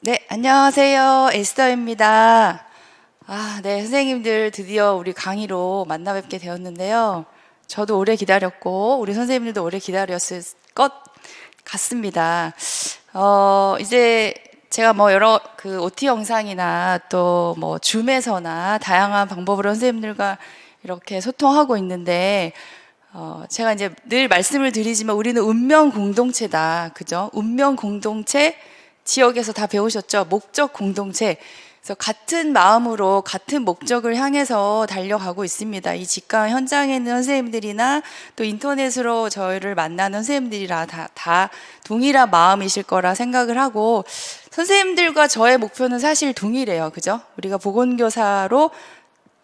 네, 안녕하세요. 에스더입니다. 네, 선생님들 드디어 우리 강의로 만나 뵙게 되었는데요. 저도 오래 기다렸고, 우리 선생님들도 오래 기다렸을 것 같습니다. 이제 제가 뭐 여러 그 OT 영상이나 또 뭐 줌에서나 다양한 방법으로 선생님들과 이렇게 소통하고 있는데, 제가 이제 늘 말씀을 드리지만 우리는 운명 공동체다. 그죠? 운명 공동체, 지역에서 다 배우셨죠? 목적 공동체. 그래서 같은 마음으로 같은 목적을 향해서 달려가고 있습니다. 이 직강 현장에 있는 선생님들이나 또 인터넷으로 저희를 만나는 선생님들이라 다 동일한 마음이실 거라 생각을 하고, 선생님들과 저의 목표는 사실 동일해요. 그죠? 우리가 보건교사로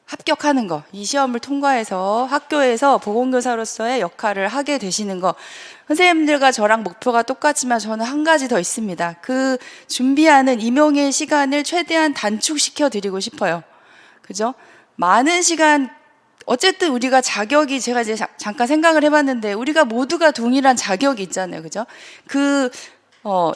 합격하는 거, 이 시험을 통과해서 학교에서 보건교사로서의 역할을 하게 되시는 거, 선생님들과 저랑 목표가 똑같지만 저는 한 가지 더 있습니다. 그 준비하는 임용의 시간을 최대한 단축시켜 드리고 싶어요. 그죠? 많은 시간, 어쨌든 우리가 자격이, 제가 이제 잠깐 생각을 해봤는데, 우리가 모두가 동일한 자격이 있잖아요. 그죠?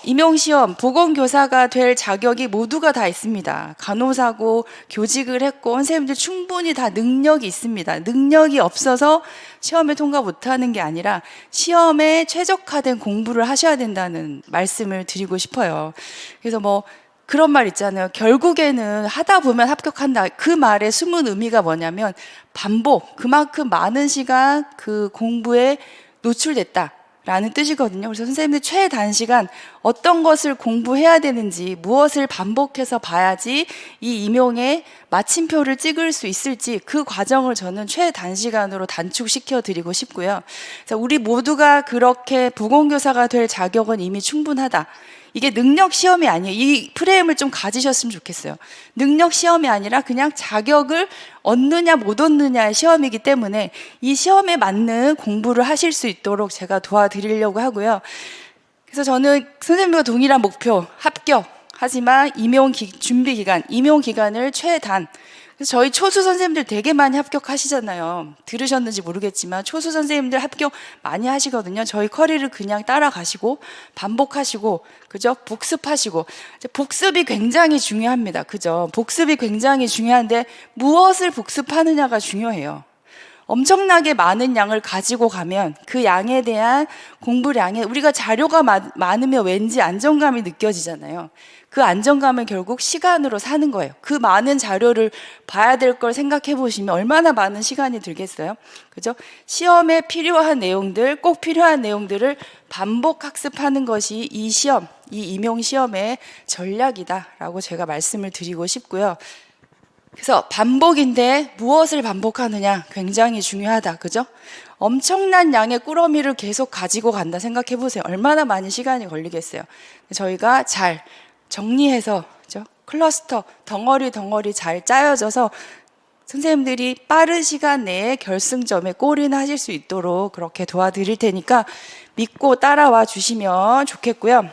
임용시험, 보건교사가 될 자격이 모두가 다 있습니다. 간호사고, 교직을 했고, 선생님들 충분히 다 능력이 있습니다. 능력이 없어서 시험에 통과 못하는 게 아니라 시험에 최적화된 공부를 하셔야 된다는 말씀을 드리고 싶어요. 그래서 뭐, 그런 말 있잖아요. 결국에는 하다 보면 합격한다. 그 말의 숨은 의미가 뭐냐면 반복, 그만큼 많은 시간 그 공부에 노출됐다 라는 뜻이거든요. 그래서 선생님들 최단시간 어떤 것을 공부해야 되는지, 무엇을 반복해서 봐야지 이 임용에 마침표를 찍을 수 있을지, 그 과정을 저는 최단시간으로 단축시켜 드리고 싶고요. 그래서 우리 모두가 그렇게 보건교사가 될 자격은 이미 충분하다. 이게 능력 시험이 아니에요. 이 프레임을 좀 가지셨으면 좋겠어요. 능력 시험이 아니라 그냥 자격을 얻느냐 못 얻느냐의 시험이기 때문에 이 시험에 맞는 공부를 하실 수 있도록 제가 도와드리려고 하고요. 그래서 저는 선생님과 동일한 목표, 합격. 하지만 준비 기간, 임용 기간을 최단. 그래서 저희 초수 선생님들 되게 많이 합격하시잖아요. 들으셨는지 모르겠지만 초수 선생님들 합격 많이 하시거든요. 저희 커리를 그냥 따라가시고 반복하시고, 그죠? 복습하시고. 복습이 굉장히 중요합니다. 그죠? 복습이 굉장히 중요한데 무엇을 복습하느냐가 중요해요. 엄청나게 많은 양을 가지고 가면 그 양에 대한 공부량에, 우리가 자료가 많으면 왠지 안정감이 느껴지잖아요. 그 안정감은 결국 시간으로 사는 거예요. 그 많은 자료를 봐야 될 걸 생각해 보시면 얼마나 많은 시간이 들겠어요? 그죠? 시험에 필요한 내용들, 꼭 필요한 내용들을 반복 학습하는 것이 이 시험, 이 임용 시험의 전략이다라고 제가 말씀을 드리고 싶고요. 그래서 반복인데 무엇을 반복하느냐 굉장히 중요하다. 그죠? 엄청난 양의 꾸러미를 계속 가지고 간다 생각해 보세요. 얼마나 많은 시간이 걸리겠어요. 저희가 잘 정리해서, 그죠? 클러스터, 덩어리 잘 짜여져서 선생님들이 빠른 시간 내에 결승점에 골인을 하실 수 있도록 그렇게 도와드릴 테니까 믿고 따라와 주시면 좋겠고요.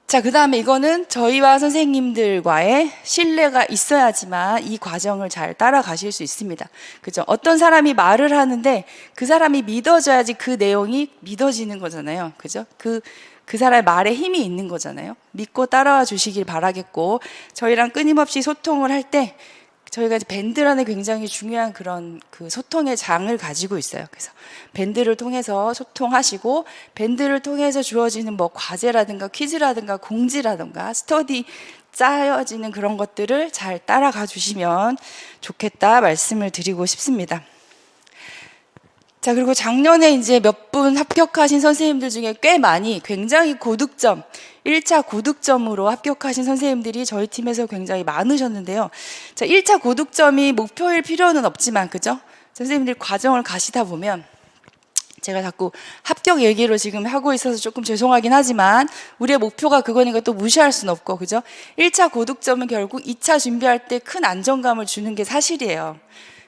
자, 그 다음에 이거는 저희와 선생님들과의 신뢰가 있어야지만 이 과정을 잘 따라가실 수 있습니다. 그죠? 어떤 사람이 말을 하는데 그 사람이 믿어줘야지 그 내용이 믿어지는 거잖아요. 그죠? 그 사람의 말에 힘이 있는 거잖아요. 믿고 따라와 주시길 바라겠고, 저희랑 끊임없이 소통을 할 때 저희가 이제 밴드라는 굉장히 중요한 그런 그 소통의 장을 가지고 있어요. 그래서 밴드를 통해서 소통하시고, 밴드를 통해서 주어지는 뭐 과제라든가 퀴즈라든가 공지라든가 스터디 짜여지는 그런 것들을 잘 따라가 주시면 좋겠다 말씀을 드리고 싶습니다. 자, 그리고 작년에 이제 몇 분 합격하신 선생님들 중에 꽤 많이 굉장히 고득점, 1차 고득점으로 합격하신 선생님들이 저희 팀에서 굉장히 많으셨는데요. 자, 1차 고득점이 목표일 필요는 없지만, 그죠? 선생님들 과정을 가시다 보면, 제가 자꾸 합격 얘기로 지금 하고 있어서 조금 죄송하긴 하지만 우리의 목표가 그거니까 또 무시할 수는 없고, 그죠? 1차 고득점은 결국 2차 준비할 때 큰 안정감을 주는 게 사실이에요.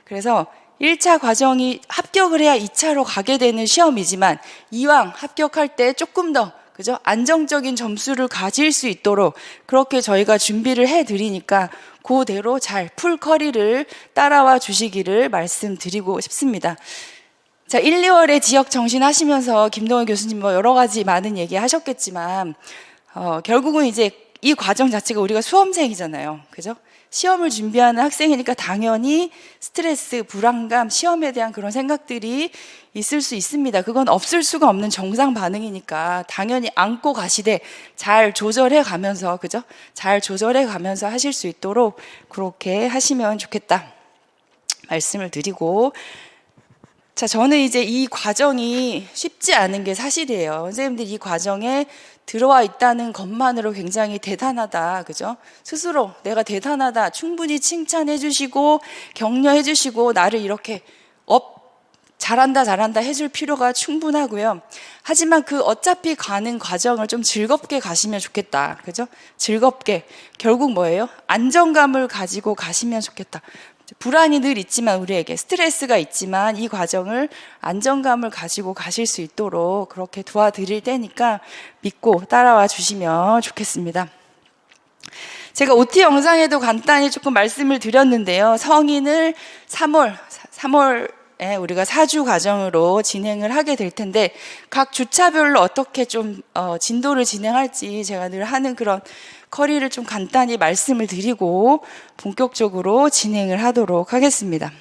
그래서 1차 과정이 합격을 해야 2차로 가게 되는 시험이지만 이왕 합격할 때 조금 더, 그죠? 안정적인 점수를 가질 수 있도록 그렇게 저희가 준비를 해드리니까 그대로 잘 풀커리를 따라와 주시기를 말씀드리고 싶습니다. 자, 1, 2월에 지역 정신 하시면서 김동원 교수님 뭐 여러 가지 많은 얘기 하셨겠지만 결국은 이제 이 과정 자체가 우리가 수험생이잖아요. 그죠? 시험을 준비하는 학생이니까 당연히 스트레스, 불안감, 시험에 대한 그런 생각들이 있을 수 있습니다. 그건 없을 수가 없는 정상 반응이니까 당연히 안고 가시되 잘 조절해 가면서, 그죠? 잘 조절해 가면서 하실 수 있도록 그렇게 하시면 좋겠다 말씀을 드리고, 자, 저는 이제 이 과정이 쉽지 않은 게 사실이에요. 선생님들 이 과정에 들어와 있다는 것만으로 굉장히 대단하다, 그죠? 스스로 내가 대단하다 충분히 칭찬해 주시고 격려해 주시고 나를 이렇게 잘한다 잘한다 해줄 필요가 충분하고요. 하지만 그 어차피 가는 과정을 좀 즐겁게 가시면 좋겠다, 그죠? 즐겁게, 결국 뭐예요? 안정감을 가지고 가시면 좋겠다. 불안이 늘 있지만, 우리에게 스트레스가 있지만 이 과정을 안정감을 가지고 가실 수 있도록 그렇게 도와드릴 테니까 믿고 따라와 주시면 좋겠습니다. 제가 OT 영상에도 간단히 조금 말씀을 드렸는데요. 성인을 3월에 우리가 4주 과정으로 진행을 하게 될 텐데, 각 주차별로 어떻게 좀 진도를 진행할지 제가 늘 하는 그런 커리를 좀 간단히 말씀을 드리고 본격적으로 진행을 하도록 하겠습니다.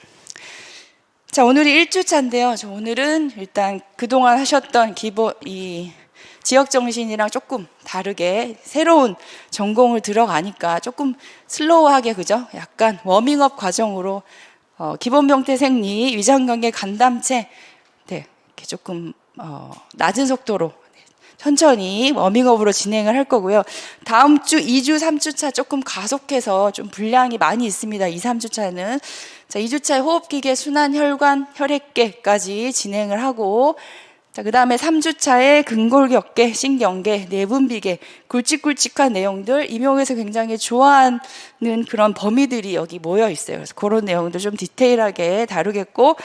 자, 오늘이 1주차인데요. 오늘은 일단 그동안 하셨던 이 지역정신이랑 조금 다르게 새로운 전공을 들어가니까 조금 슬로우하게, 그죠? 약간 워밍업 과정으로 기본병태 생리, 위장관계 간담체, 네, 이렇게 조금 낮은 속도로 천천히 워밍업으로 진행을 할 거고요. 다음 주 2주, 3주차 조금 가속해서 좀 분량이 많이 있습니다. 2, 3주차는. 자, 2주차에 호흡기계, 순환, 혈관, 혈액계까지 진행을 하고, 자, 그 다음에 3주차에 근골격계, 신경계, 내분비계, 굵직굵직한 내용들, 임용에서 굉장히 좋아하는 그런 범위들이 여기 모여 있어요. 그래서 그런 내용들 좀 디테일하게 다루겠고,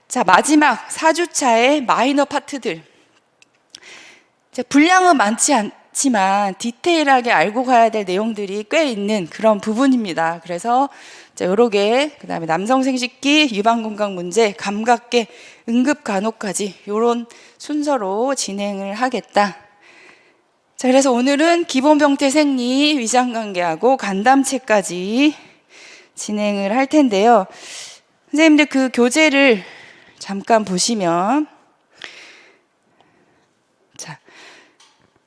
자, 마지막 4주차에 마이너 파트들. 분량은 많지 않지만 디테일하게 알고 가야 될 내용들이 꽤 있는 그런 부분입니다. 그래서 여러 개, 그 다음에 남성 생식기, 유방건강 문제, 감각계, 응급간호까지 이런 순서로 진행을 하겠다. 자, 그래서 오늘은 기본병태 생리, 위장관계하고 간담체까지 진행을 할 텐데요. 선생님들 그 교재를 잠깐 보시면,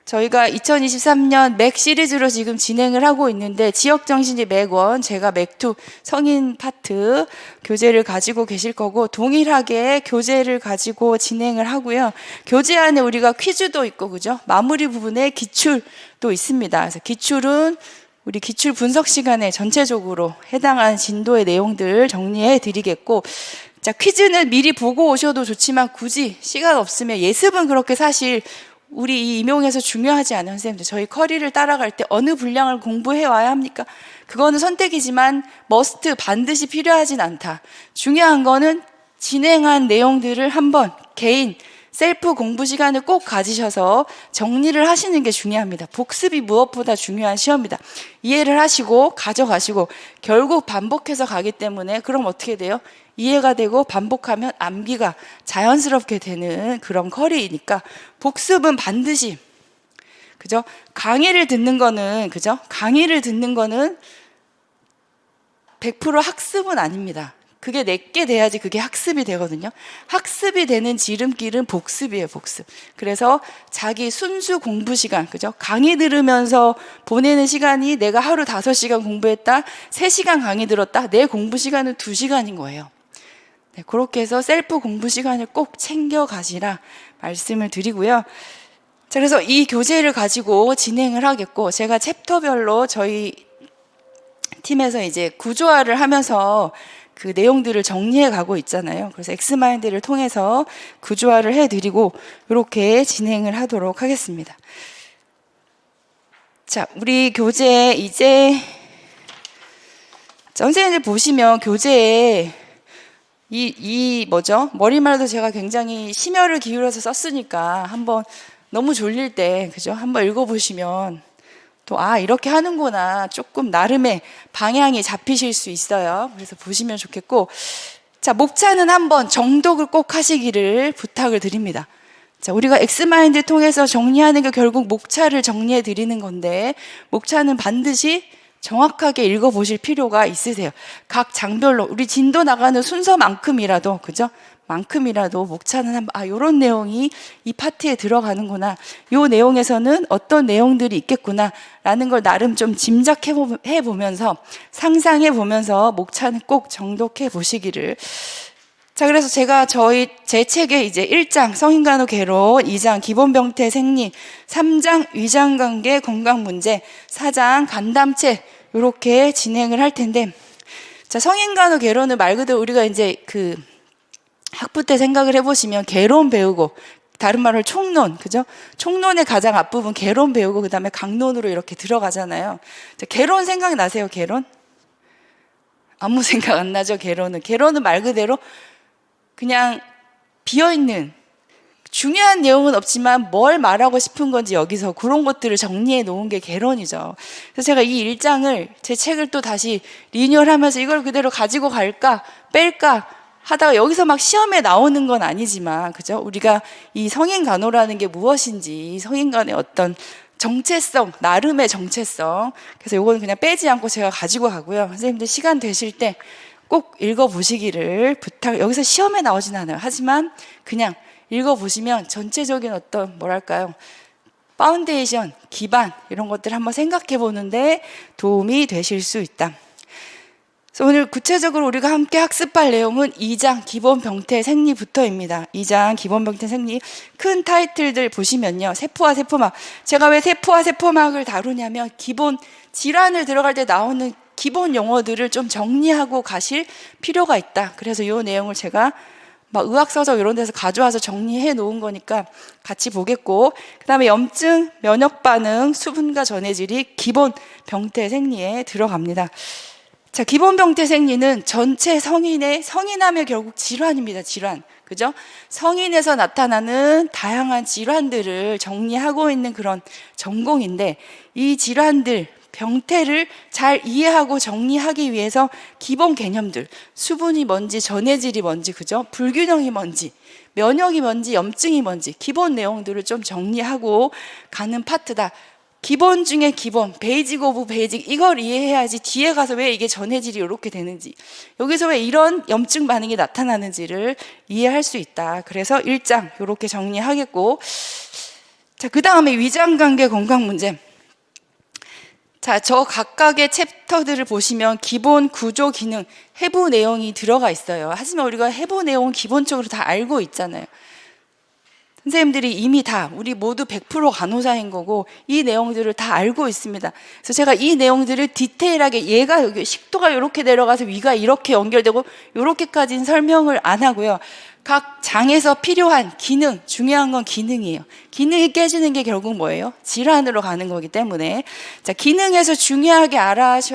저희가 2023년 맥 시리즈로 지금 진행을 하고 있는데, 지역정신이 맥1, 제가 맥2 성인 파트 교재를 가지고 계실 거고, 동일하게 교재를 가지고 진행을 하고요. 교재 안에 우리가 퀴즈도 있고, 그죠? 마무리 부분에 기출도 있습니다. 그래서 기출은 우리 기출 분석 시간에 전체적으로 해당하는 진도의 내용들 정리해 드리겠고, 자, 퀴즈는 미리 보고 오셔도 좋지만 굳이 시간 없으면 예습은 그렇게 사실 우리 이 임용에서 중요하지 않은 선생님들, 저희 커리를 따라갈 때 어느 분량을 공부해 와야 합니까? 그거는 선택이지만 머스트, 반드시 필요하진 않다. 중요한 거는 진행한 내용들을 한번 개인 셀프 공부 시간을 꼭 가지셔서 정리를 하시는 게 중요합니다. 복습이 무엇보다 중요한 시험이다. 이해를 하시고 가져가시고, 결국 반복해서 가기 때문에 그럼 어떻게 돼요? 이해가 되고 반복하면 암기가 자연스럽게 되는 그런 커리이니까 복습은 반드시, 그죠? 강의를 듣는 거는, 그죠? 강의를 듣는 거는 100% 학습은 아닙니다. 그게 내게 돼야지 그게 학습이 되거든요. 학습이 되는 지름길은 복습이에요, 복습. 그래서 자기 순수 공부 시간, 그죠? 강의 들으면서 보내는 시간이 내가 하루 5시간 공부했다, 3시간 강의 들었다, 내 공부 시간은 2시간인 거예요. 네, 그렇게 해서 셀프 공부 시간을 꼭 챙겨 가시라 말씀을 드리고요. 자, 그래서 이 교재를 가지고 진행을 하겠고, 제가 챕터별로 저희 팀에서 이제 구조화를 하면서 그 내용들을 정리해 가고 있잖아요. 그래서 엑스마인드를 통해서 구조화를 해드리고 이렇게 진행을 하도록 하겠습니다. 자, 우리 교재 이제 선생님들 보시면 교재에 뭐죠? 머리말도 제가 굉장히 심혈을 기울여서 썼으니까 한번 너무 졸릴 때, 그죠? 한번 읽어보시면 또 이렇게 하는구나, 조금 나름의 방향이 잡히실 수 있어요. 그래서 보시면 좋겠고, 자, 목차는 한번 정독을 꼭 하시기를 부탁을 드립니다. 자, 우리가 엑스마인드 통해서 정리하는 게 결국 목차를 정리해 드리는 건데, 목차는 반드시 정확하게 읽어보실 필요가 있으세요. 각 장별로 우리 진도 나가는 순서만큼이라도, 그죠? 만큼이라도 목차는 한번, 요런 내용이 이 파트에 들어가는구나, 요 내용에서는 어떤 내용들이 있겠구나 라는 걸 나름 좀 짐작해 보면서, 상상해 보면서 목차는 꼭 정독해 보시기를. 자, 그래서 제가 제 책에 이제 1장 성인간호 개론, 2장 기본병태 생리, 3장 위장관계 건강문제, 4장 간담체 이렇게 진행을 할 텐데, 자, 성인간호 개론은 말 그대로 우리가 이제 그 학부 때 생각을 해보시면 개론 배우고, 다른 말로 총론, 그죠? 총론의 가장 앞부분 개론 배우고 그 다음에 강론으로 이렇게 들어가잖아요. 자, 개론 생각나세요? 개론? 아무 생각 안 나죠? 개론은 말 그대로 그냥 비어있는, 중요한 내용은 없지만 뭘 말하고 싶은 건지 여기서 그런 것들을 정리해 놓은 게 개론이죠. 그래서 제가 이 1장을 제 책을 또 다시 리뉴얼하면서 이걸 그대로 가지고 갈까 뺄까 하다가, 여기서 막 시험에 나오는 건 아니지만, 그죠? 우리가 이 성인간호라는 게 무엇인지, 성인간의 어떤 정체성, 나름의 정체성, 그래서 이거는 그냥 빼지 않고 제가 가지고 가고요. 선생님들 시간 되실 때 꼭 읽어보시기를 여기서 시험에 나오진 않아요. 하지만 그냥 읽어보시면 전체적인 어떤 뭐랄까요, 파운데이션, 기반 이런 것들 한번 생각해 보는데 도움이 되실 수 있다. 그래서 오늘 구체적으로 우리가 함께 학습할 내용은 2장 기본병태 생리부터입니다. 2장 기본병태 생리, 큰 타이틀들 보시면요, 세포와 세포막. 제가 왜 세포와 세포막을 다루냐면, 기본 질환을 들어갈 때 나오는 기본 용어들을 좀 정리하고 가실 필요가 있다. 그래서 이 내용을 제가 막 의학서적 이런 데서 가져와서 정리해 놓은 거니까 같이 보겠고, 그 다음에 염증, 면역반응, 수분과 전해질이 기본 병태 생리에 들어갑니다. 자, 기본 병태 생리는 전체 성인하면 결국 질환입니다. 질환. 그죠? 성인에서 나타나는 다양한 질환들을 정리하고 있는 그런 전공인데, 이 질환들, 병태를 잘 이해하고 정리하기 위해서 기본 개념들, 수분이 뭔지, 전해질이 뭔지, 그죠? 불균형이 뭔지, 면역이 뭔지, 염증이 뭔지, 기본 내용들을 좀 정리하고 가는 파트다. 기본 중에 기본, 베이직 오브 베이직, 이걸 이해해야지 뒤에 가서 왜 이게 전해질이 이렇게 되는지, 여기서 왜 이런 염증 반응이 나타나는지를 이해할 수 있다. 그래서 1장 이렇게 정리하겠고, 자, 그 다음에 위장관계 건강 문제. 자, 저 각각의 챕터들을 보시면 기본 구조 기능, 해부 내용이 들어가 있어요. 하지만 우리가 해부 내용은 기본적으로 다 알고 있잖아요. 선생님들이 이미 다, 우리 모두 100% 간호사인 거고 이 내용들을 다 알고 있습니다. 그래서 제가 이 내용들을 디테일하게, 얘가 여기 식도가 이렇게 내려가서 위가 이렇게 연결되고 이렇게까지는 설명을 안 하고요. 각 장에서 필요한 기능, 중요한 건 기능이에요. 기능이 깨지는 게 결국 뭐예요? 질환으로 가는 거기 때문에, 자, 기능에서 중요하게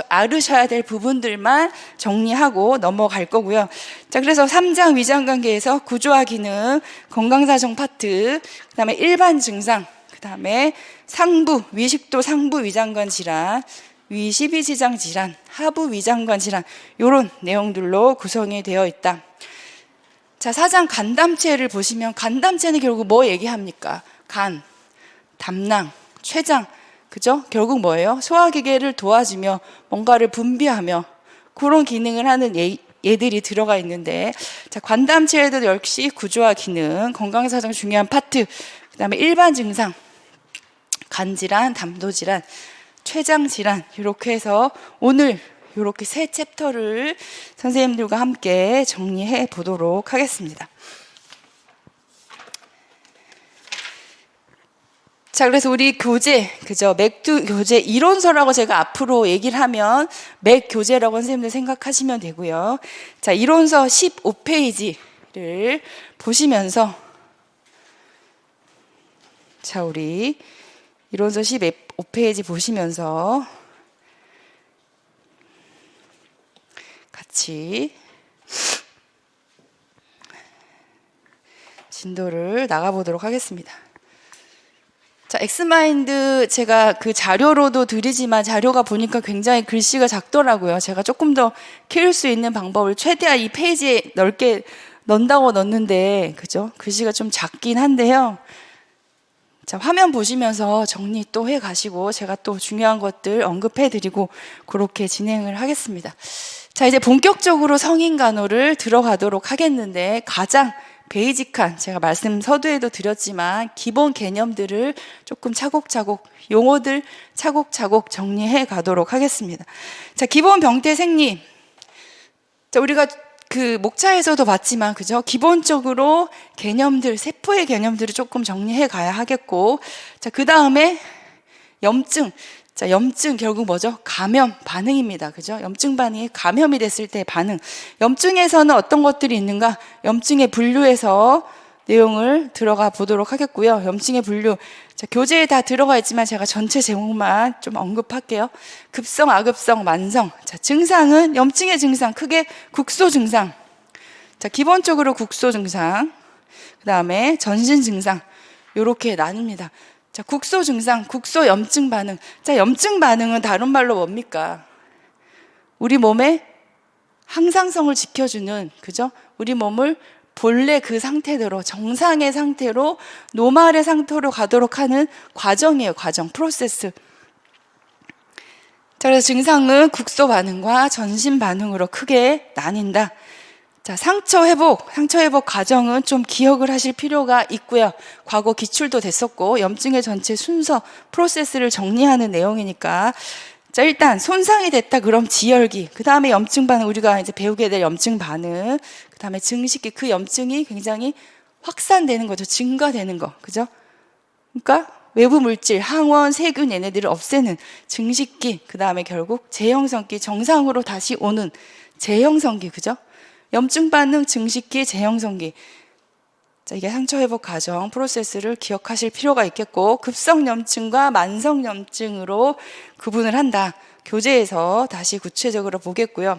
알으셔야 될 부분들만 정리하고 넘어갈 거고요. 자, 그래서 3장 위장관계에서 구조와 기능, 건강사정 파트, 그 다음에 일반 증상, 그 다음에 상부, 위식도 상부 위장관 질환, 위 12지장 질환, 하부 위장관 질환, 이런 내용들로 구성이 되어 있다. 자, 4장 간담체를 보시면, 간담체는 결국 뭐 얘기합니까? 간, 담낭, 췌장, 그죠? 결국 뭐예요? 소화기계를 도와주며 뭔가를 분비하며 그런 기능을 하는 얘들이 들어가 있는데, 자, 관담체에도 역시 구조와 기능, 건강사정 중요한 파트, 그 다음에 일반 증상, 간질환, 담도질환, 췌장질환, 이렇게 해서 오늘 이렇게 세 챕터를 선생님들과 함께 정리해 보도록 하겠습니다. 자, 그래서 우리 교재, 그죠? 맥두 교재 이론서라고 제가 앞으로 얘기를 하면 맥 교재라고 선생님들 생각하시면 되고요. 자, 이론서 15페이지를 보시면서, 자, 우리 이론서 15페이지 보시면서 같이 진도를 나가보도록 하겠습니다. 자, 엑스마인드 제가 그 자료로도 드리지만 자료가 보니까 굉장히 글씨가 작더라고요. 제가 조금 더 키울 수 있는 방법을 최대한 이 페이지에 넓게 넣는다고 넣는데, 그죠? 글씨가 좀 작긴 한데요. 자, 화면 보시면서 정리 또 해 가시고, 제가 또 중요한 것들 언급해 드리고, 그렇게 진행을 하겠습니다. 자, 이제 본격적으로 성인간호를 들어가도록 하겠는데, 가장 베이직한, 제가 말씀 서두에도 드렸지만, 기본 개념들을 조금 차곡차곡, 용어들 차곡차곡 정리해 가도록 하겠습니다. 자, 기본 병태 생리. 자, 우리가 그 목차에서도 봤지만, 그죠? 기본적으로 개념들, 세포의 개념들을 조금 정리해 가야 하겠고, 자, 그 다음에 염증. 자, 염증 결국 뭐죠? 감염 반응입니다. 그죠? 염증 반응이 감염이 됐을 때 반응. 염증에서는 어떤 것들이 있는가? 염증의 분류에서 내용을 들어가 보도록 하겠고요. 염증의 분류. 자, 교재에 다 들어가 있지만 제가 전체 제목만 좀 언급할게요. 급성, 아급성, 만성. 자, 증상은 염증의 증상, 크게 국소 증상. 자, 기본적으로 국소 증상. 그 다음에 전신 증상. 요렇게 나뉩니다. 자, 국소 증상, 국소 염증 반응. 자, 염증 반응은 다른 말로 뭡니까? 우리 몸의 항상성을 지켜주는, 그죠? 우리 몸을 본래 그 상태대로, 정상의 상태로, 노말의 상태로 가도록 하는 과정이에요, 과정, 프로세스. 자, 그래서 증상은 국소 반응과 전신 반응으로 크게 나뉜다. 자, 상처 회복 과정은 좀 기억을 하실 필요가 있고요. 과거 기출도 됐었고, 염증의 전체 순서, 프로세스를 정리하는 내용이니까. 자, 일단 손상이 됐다 그럼 지혈기, 그 다음에 염증 반응, 우리가 이제 배우게 될 염증 반응, 그 다음에 증식기, 그 염증이 굉장히 확산되는 거죠. 증가되는 거, 그죠? 그러니까 외부 물질, 항원, 세균 얘네들을 없애는 증식기, 그 다음에 결국 재형성기, 정상으로 다시 오는 재형성기, 그죠? 염증 반응, 증식기, 재형성기. 자, 이게 상처 회복 과정, 프로세스를 기억하실 필요가 있겠고, 급성 염증과 만성 염증으로 구분을 한다. 교재에서 다시 구체적으로 보겠고요.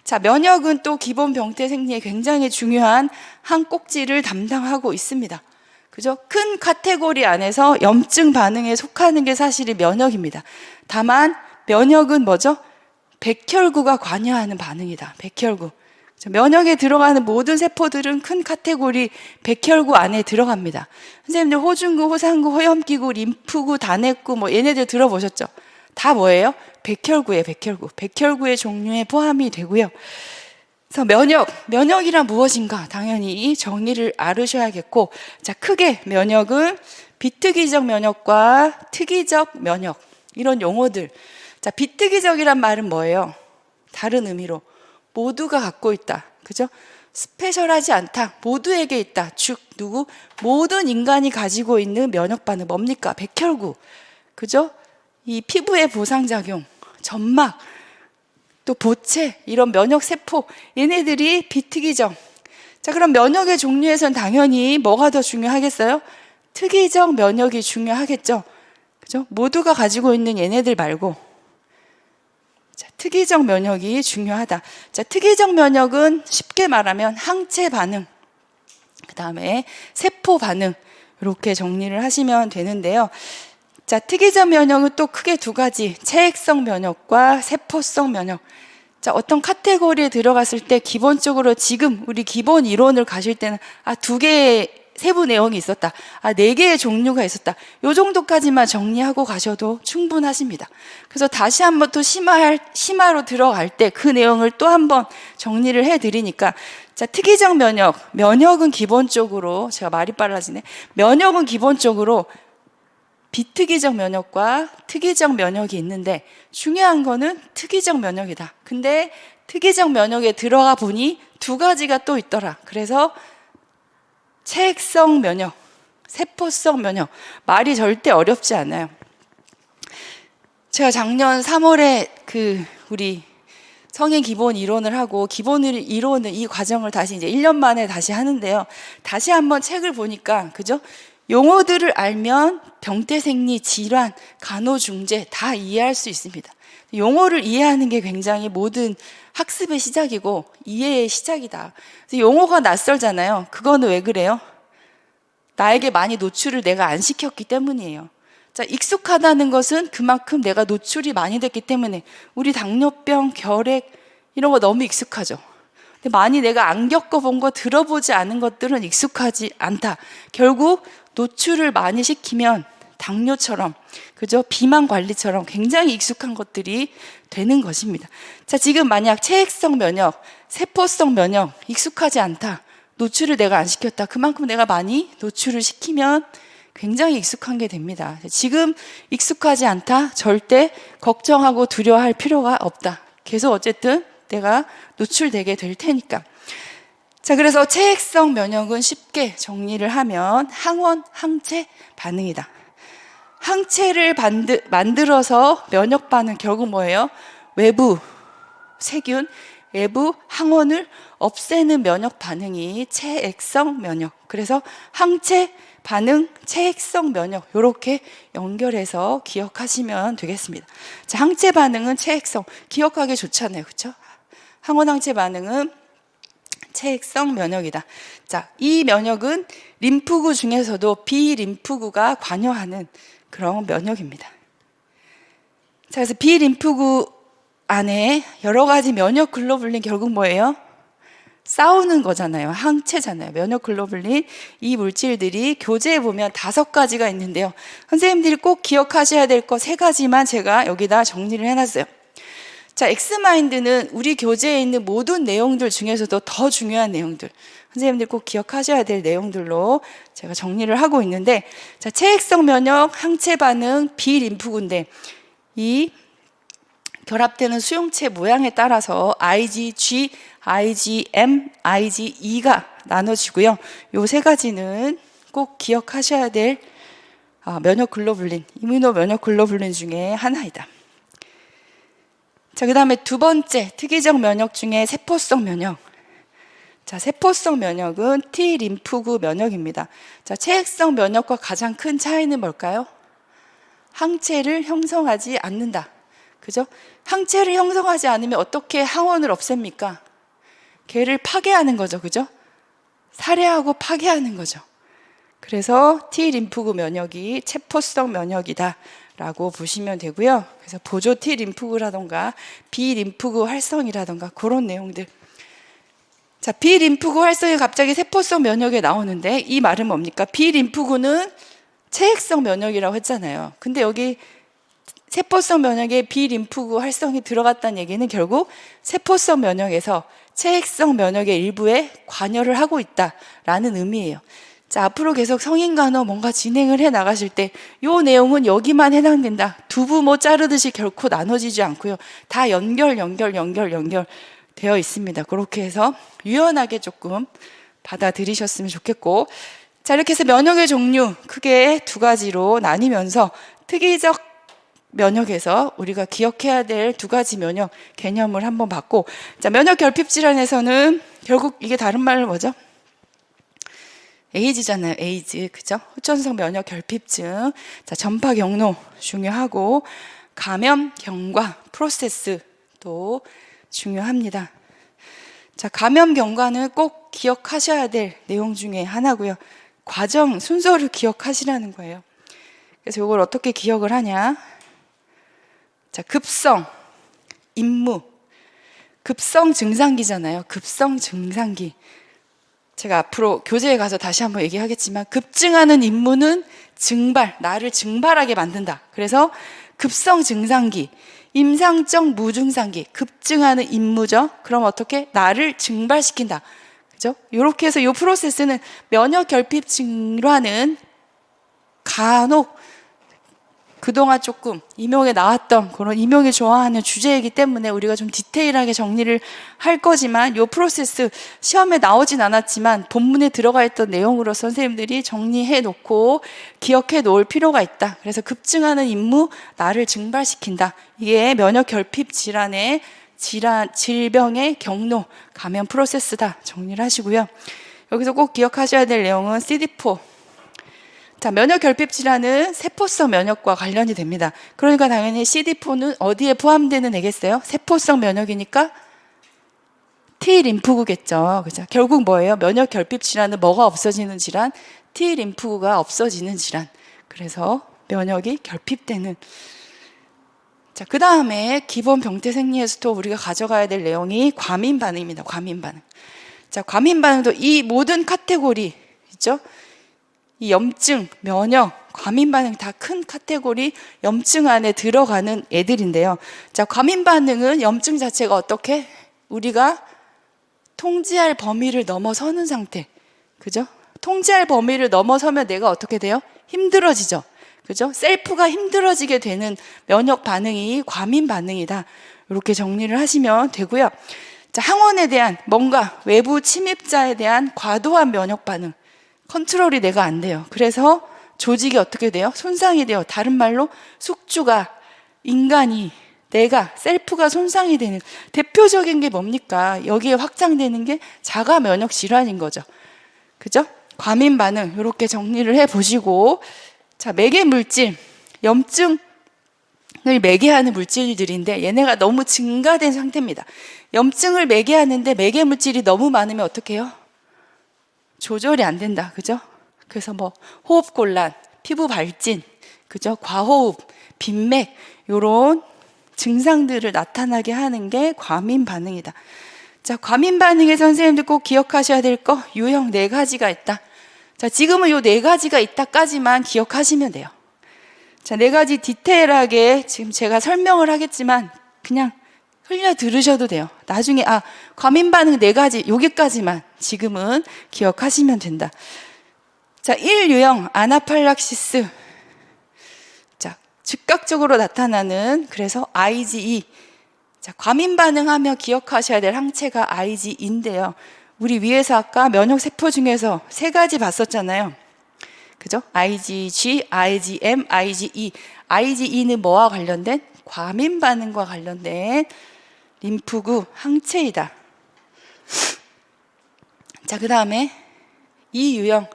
자, 면역은 또 기본 병태 생리에 굉장히 중요한 한 꼭지를 담당하고 있습니다. 그죠? 큰 카테고리 안에서 염증 반응에 속하는 게 사실이 면역입니다. 다만 면역은 뭐죠? 백혈구가 관여하는 반응이다. 백혈구. 면역에 들어가는 모든 세포들은 큰 카테고리 백혈구 안에 들어갑니다. 선생님들 호중구, 호상구, 호염기구, 림프구, 단핵구 뭐 얘네들 들어보셨죠? 다 뭐예요? 백혈구예요, 백혈구. 백혈구의 종류에 포함이 되고요. 그래서 면역이란 무엇인가? 당연히 정의를 알으셔야겠고, 자, 크게 면역은 비특이적 면역과 특이적 면역, 이런 용어들. 자, 비특이적이란 말은 뭐예요? 다른 의미로 모두가 갖고 있다. 그죠? 스페셜하지 않다. 모두에게 있다. 즉 누구? 모든 인간이 가지고 있는 면역 반응 뭡니까? 백혈구. 그죠? 이 피부의 보상작용, 점막, 또 보채, 이런 면역 세포, 얘네들이 비특이적. 자, 그럼 면역의 종류에선 당연히 뭐가 더 중요하겠어요? 특이적 면역이 중요하겠죠. 그죠? 모두가 가지고 있는 얘네들 말고. 자, 특이적 면역이 중요하다. 자, 특이적 면역은 쉽게 말하면 항체 반응, 그 다음에 세포 반응, 이렇게 정리를 하시면 되는데요. 자, 특이적 면역은 또 크게 두 가지, 체액성 면역과 세포성 면역. 자, 어떤 카테고리에 들어갔을 때 기본적으로 지금 우리 기본 이론을 가실 때는 두 개의 세부 내용이 있었다. 네 개의 종류가 있었다. 요 정도까지만 정리하고 가셔도 충분하십니다. 그래서 다시 한번 또 심화로 들어갈 때 그 내용을 또 한번 정리를 해드리니까, 자, 특이적 면역은 기본적으로, 제가 말이 빨라지네. 면역은 기본적으로 비특이적 면역과 특이적 면역이 있는데, 중요한 거는 특이적 면역이다. 근데 특이적 면역에 들어가 보니 두 가지가 또 있더라. 그래서 체액성 면역, 세포성 면역, 말이 절대 어렵지 않아요. 제가 작년 3월에 우리 성인 기본 이론을 하고, 기본 이론은 이 과정을 다시 이제 1년 만에 다시 하는데요. 다시 한번 책을 보니까, 그죠? 용어들을 알면 병태 생리, 질환, 간호중재 다 이해할 수 있습니다. 용어를 이해하는 게 굉장히 모든 학습의 시작이고 이해의 시작이다. 용어가 낯설잖아요. 그거는 왜 그래요? 나에게 많이 노출을 내가 안 시켰기 때문이에요. 자, 익숙하다는 것은 그만큼 내가 노출이 많이 됐기 때문에, 우리 당뇨병, 결핵 이런 거 너무 익숙하죠. 근데 많이 내가 안 겪어본 거, 들어보지 않은 것들은 익숙하지 않다. 결국 노출을 많이 시키면 당뇨처럼, 그죠? 비만 관리처럼 굉장히 익숙한 것들이 되는 것입니다. 자, 지금 만약 체액성 면역, 세포성 면역 익숙하지 않다. 노출을 내가 안 시켰다. 그만큼 내가 많이 노출을 시키면 굉장히 익숙한 게 됩니다. 지금 익숙하지 않다. 절대 걱정하고 두려워할 필요가 없다. 계속 어쨌든 내가 노출되게 될 테니까. 자, 그래서 체액성 면역은 쉽게 정리를 하면 항원, 항체 반응이다. 항체를 만들어서 면역 반응, 결국 뭐예요? 외부 세균, 외부 항원을 없애는 면역 반응이 체액성 면역. 그래서 항체 반응, 체액성 면역, 이렇게 연결해서 기억하시면 되겠습니다. 자, 항체 반응은 체액성, 기억하기 좋잖아요, 그렇죠? 항원 항체 반응은 체액성 면역이다. 자, 이 면역은 림프구 중에서도 비림프구가 관여하는 그런 면역입니다. 자, 그래서 비림프구 안에 여러 가지 면역 글로불린, 결국 뭐예요? 싸우는 거잖아요. 항체잖아요. 면역 글로불린, 이 물질들이 교재에 보면 5가지가 있는데요. 선생님들이 꼭 기억하셔야 될 거 3가지만 제가 여기다 정리를 해놨어요. 자, 엑스마인드는 우리 교재에 있는 모든 내용들 중에서도 더 중요한 내용들, 선생님들 꼭 기억하셔야 될 내용들로 제가 정리를 하고 있는데, 자, 체액성 면역, 항체 반응, 비림프구인데 이 결합되는 수용체 모양에 따라서 IgG, IgM, IgE가 나눠지고요. 요 3가지는 꼭 기억하셔야 될 면역 글로불린, 이뮤노 면역 글로불린 중에 하나이다. 자, 그 다음에 2번째 특이적 면역 중에 세포성 면역. 자, 세포성 면역은 T 림프구 면역입니다. 자, 체액성 면역과 가장 큰 차이는 뭘까요? 항체를 형성하지 않는다. 그죠? 항체를 형성하지 않으면 어떻게 항원을 없앱니까? 걔를 파괴하는 거죠. 그죠? 살해하고 파괴하는 거죠. 그래서 T 림프구 면역이 세포성 면역이다 라고 보시면 되고요. 그래서 보조 T 림프구라던가 비림프구 활성이라던가 그런 내용들. 자, 비림프구 활성이 갑자기 세포성 면역에 나오는데 이 말은 뭡니까? 비림프구는 체액성 면역이라고 했잖아요. 근데 여기 세포성 면역에 비림프구 활성이 들어갔다는 얘기는 결국 세포성 면역에서 체액성 면역의 일부에 관여를 하고 있다라는 의미예요. 자, 앞으로 계속 성인간호 뭔가 진행을 해 나가실 때 이 내용은 여기만 해당된다. 두부 뭐 자르듯이 결코 나눠지지 않고요. 다 연결 되어 있습니다. 그렇게 해서 유연하게 조금 받아들이셨으면 좋겠고, 자, 이렇게 해서 면역의 종류 크게 2가지로 나뉘면서 특이적 면역에서 우리가 기억해야 될 2가지 면역 개념을 한번 봤고, 자, 면역 결핍 질환에서는 결국 이게 다른 말로 뭐죠? 에이즈잖아요. 에이즈, 그죠? 후천성 면역 결핍증. 자, 전파 경로 중요하고 감염 경과 프로세스도 중요합니다. 자, 감염 경과는 꼭 기억하셔야 될 내용 중에 하나고요. 과정 순서를 기억하시라는 거예요. 그래서 이걸 어떻게 기억을 하냐? 자, 급성, 임무, 급성 증상기잖아요. 급성 증상기. 제가 앞으로 교재에 가서 다시 한번 얘기하겠지만 급증하는 임무는 증발, 나를 증발하게 만든다. 그래서 급성 증상기, 임상적 무증상기, 급증하는 임무죠. 그럼 어떻게? 나를 증발시킨다. 그죠? 이렇게 해서 이 프로세스는 면역 결핍 질환은 간혹 그동안 조금 임용에 나왔던 그런 임용이 좋아하는 주제이기 때문에 우리가 좀 디테일하게 정리를 할 거지만 이 프로세스 시험에 나오진 않았지만 본문에 들어가 있던 내용으로 선생님들이 정리해 놓고 기억해 놓을 필요가 있다. 그래서 급증하는 임무, 나를 증발시킨다. 이게 면역 결핍 질병의 경로, 감염 프로세스다. 정리를 하시고요. 여기서 꼭 기억하셔야 될 내용은 CD4. 자, 면역 결핍 질환은 세포성 면역과 관련이 됩니다. 그러니까 당연히 CD4는 어디에 포함되는 애겠어요? 세포성 면역이니까 T 림프구겠죠. 그죠? 결국 뭐예요? 면역 결핍 질환은 뭐가 없어지는 질환? T 림프구가 없어지는 질환. 그래서 면역이 결핍되는 자, 그 다음에 기본 병태 생리에서 또 우리가 가져가야 될 내용이 과민 반응입니다. 과민 반응. 자, 과민 반응도 이 모든 카테고리 있죠? 이 염증, 면역, 과민 반응 다 큰 카테고리 염증 안에 들어가는 애들인데요. 자, 과민 반응은 염증 자체가 어떻게? 우리가 통제할 범위를 넘어서는 상태. 그죠? 통제할 범위를 넘어서면 내가 어떻게 돼요? 힘들어지죠. 그죠? 셀프가 힘들어지게 되는 면역 반응이 과민 반응이다. 이렇게 정리를 하시면 되고요. 자, 항원에 대한 뭔가 외부 침입자에 대한 과도한 면역 반응. 컨트롤이 내가 안 돼요. 그래서 조직이 어떻게 돼요? 손상이 돼요. 다른 말로 숙주가 인간이 내가 셀프가 손상이 되는 대표적인 게 뭡니까? 여기에 확장되는 게 자가 면역 질환인 거죠. 그죠? 과민 반응 이렇게 정리를 해 보시고 자, 매개 물질, 염증을 매개하는 물질들인데 얘네가 너무 증가된 상태입니다. 염증을 매개하는데 매개 물질이 너무 많으면 어떻게 해요? 조절이 안 된다. 그죠? 그래서 뭐 호흡곤란, 피부 발진, 그죠? 과호흡, 빈맥 요런 증상들을 나타나게 하는 게 과민 반응이다. 자, 과민 반응에 선생님들 꼭 기억하셔야 될 거 유형 4가지가 있다. 자, 지금은 요 4가지가 있다까지만 기억하시면 돼요. 자, 4가지 디테일하게 지금 제가 설명을 하겠지만 그냥 흘려 들으셔도 돼요. 나중에 과민 반응 4가지 여기까지만 지금은 기억하시면 된다. 자, 1유형 아나팔락시스. 자, 즉각적으로 나타나는 그래서 IgE. 자, 과민 반응하며 기억하셔야 될 항체가 IgE인데요. 우리 위에서 아까 면역 세포 중에서 3가지 봤었잖아요. 그죠? IgG, IgM, IgE. IgE는 뭐와 관련된? 과민 반응과 관련된 림프구 항체이다. 자, 그 다음에 이 유형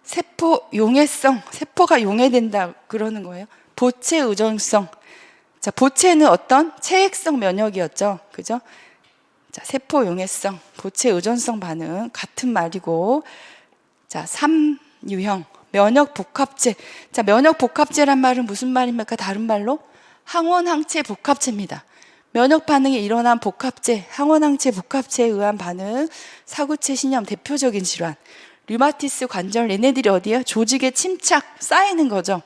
세포 용해성, 세포가 용해된다 그러는 거예요. 보채 의존성. 자, 보채는 어떤 체액성 면역이었죠. 그죠? 자, 세포 용해성, 보채 의존성 반응 같은 말이고, 자, 3유형 면역 복합체. 자, 면역 복합체란 말은 무슨 말입니까? 다른 말로 항원 항체 복합체입니다. 면역 반응이 일어난 복합체, 항원 항체 복합체에 의한 반응, 사구체 신염 대표적인 질환, 류마티스 관절 얘네들이 어디에요? 조직에 침착 쌓이는 거죠.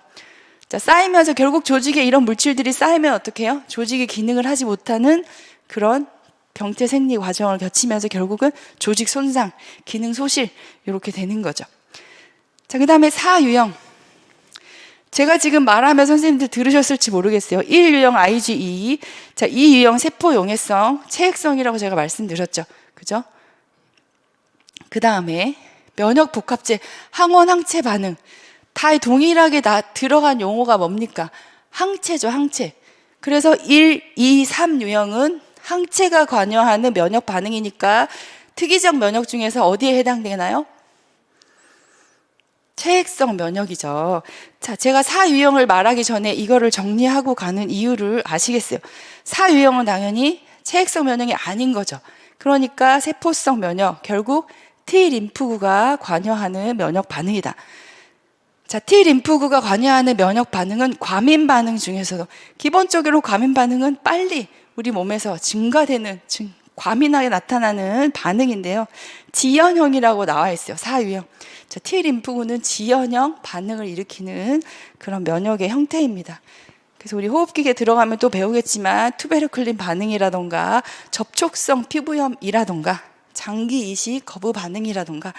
자, 쌓이면서 결국 조직에 이런 물질들이 쌓이면 어떻게 해요? 조직이 기능을 하지 못하는 그런 병태 생리 과정을 거치면서 결국은 조직 손상, 기능 소실 이렇게 되는 거죠. 자, 그 다음에 4유형. 제가 지금 말하면 선생님들 들으셨을지 모르겠어요. 1유형 IgE. 자, 2유형 세포 용해성, 체액성이라고 제가 말씀드렸죠. 그죠? 그 다음에 면역 복합체, 항원 항체 반응. 다 동일하게 들어간 용어가 뭡니까? 항체죠, 항체. 그래서 1, 2, 3유형은 항체가 관여하는 면역 반응이니까 특이적 면역 중에서 어디에 해당되나요? 체액성 면역이죠. 자, 제가 4유형을 말하기 전에 이거를 정리하고 가는 이유를 아시겠어요? 4유형은 당연히 체액성 면역이 아닌 거죠. 그러니까 세포성 면역, 결국 T 림프구가 관여하는 면역 반응이다. 자, T 림프구가 관여하는 면역 반응은 과민 반응 중에서도 기본적으로 과민 반응은 빨리 우리 몸에서 증가되는 과민하게 나타나는 반응인데요. 지연형이라고 나와 있어요. 4유형. 자, T 림프구는 지연형 반응을 일으키는 그런 면역의 형태입니다. 그래서 우리 호흡기계 들어가면 또 배우겠지만 투베르클린 반응이라던가 접촉성 피부염이라던가 장기 이식 거부 반응이라던가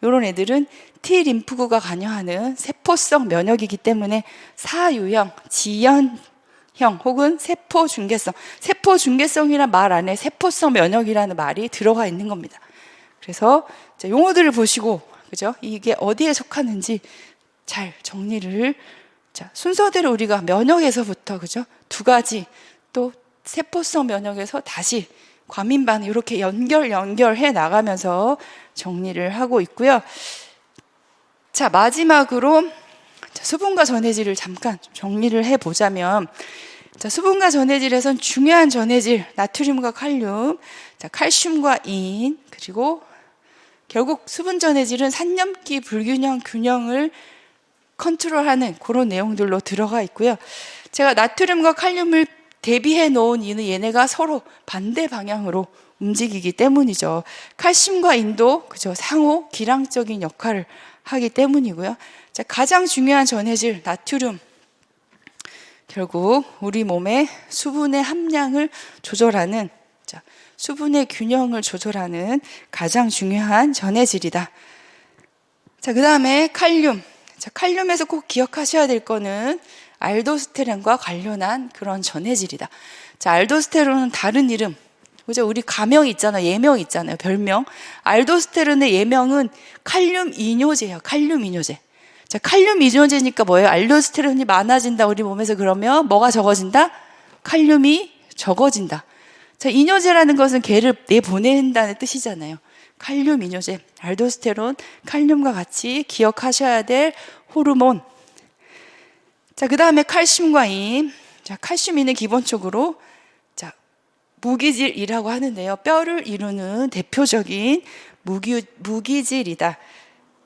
이런 애들은 T 림프구가 관여하는 세포성 면역이기 때문에 4유형 지연형 혹은 세포 중개성. 세포 중개성이란 말 안에 세포성 면역이라는 말이 들어가 있는 겁니다. 그래서 용어들을 보시고 그죠? 이게 어디에 속하는지 잘 정리를 자, 순서대로 우리가 면역에서부터 그죠? 2가지 또 세포성 면역에서 다시 과민 반응 이렇게 연결해 나가면서 정리를 하고 있고요. 자, 마지막으로 수분과 전해질을 잠깐 정리를 해 보자면 자, 수분과 전해질에선 중요한 전해질 나트륨과 칼륨, 자, 칼슘과 인 그리고 결국 수분 전해질은 산염기 불균형 균형을 컨트롤하는 그런 내용들로 들어가 있고요. 제가 나트륨과 칼륨을 대비해 놓은 이는 얘네가 서로 반대 방향으로 움직이기 때문이죠. 칼슘과 인도, 그죠? 상호 기량적인 역할을 하기 때문이고요. 자, 가장 중요한 전해질 나트륨. 결국 우리 몸의 수분의 함량을 조절하는, 자, 수분의 균형을 조절하는 가장 중요한 전해질이다. 자, 그 다음에 칼륨. 자, 칼륨에서 꼭 기억하셔야 될 거는 알도스테론과 관련한 그런 전해질이다. 자, 알도스테론은 다른 이름, 그죠? 우리 가명 있잖아요. 예명 있잖아요. 별명. 알도스테론의 예명은 칼륨 이뇨제예요. 칼륨 이뇨제. 자, 칼륨 이뇨제니까 뭐예요? 알도스테론이 많아진다. 우리 몸에서 그러면 뭐가 적어진다? 칼륨이 적어진다. 자, 이뇨제라는 것은 개를 내보낸다는 뜻이잖아요. 칼륨 이뇨제. 알도스테론, 칼륨과 같이 기억하셔야 될 호르몬. 자, 그 다음에 칼슘과 인. 자, 칼슘인은 기본적으로 무기질이라고 하는데요. 뼈를 이루는 대표적인 무기질이다.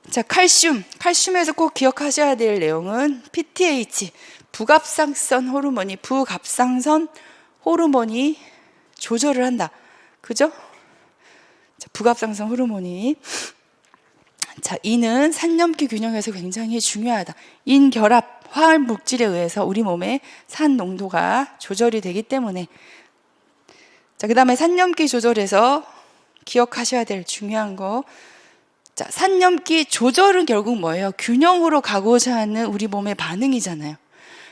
자, 칼슘에서 꼭 기억하셔야 될 내용은 PTH, 부갑상선 호르몬이 조절을 한다. 그죠? 자, 부갑상선 호르몬이. 자, 인은 산염기 균형에서 굉장히 중요하다. 인결합, 화학 물질에 의해서 우리 몸의 산 농도가 조절이 되기 때문에. 자, 그 다음에 산염기 조절에서 기억하셔야 될 중요한 거. 자, 산염기 조절은 결국 뭐예요? 균형으로 가고자 하는 우리 몸의 반응이잖아요.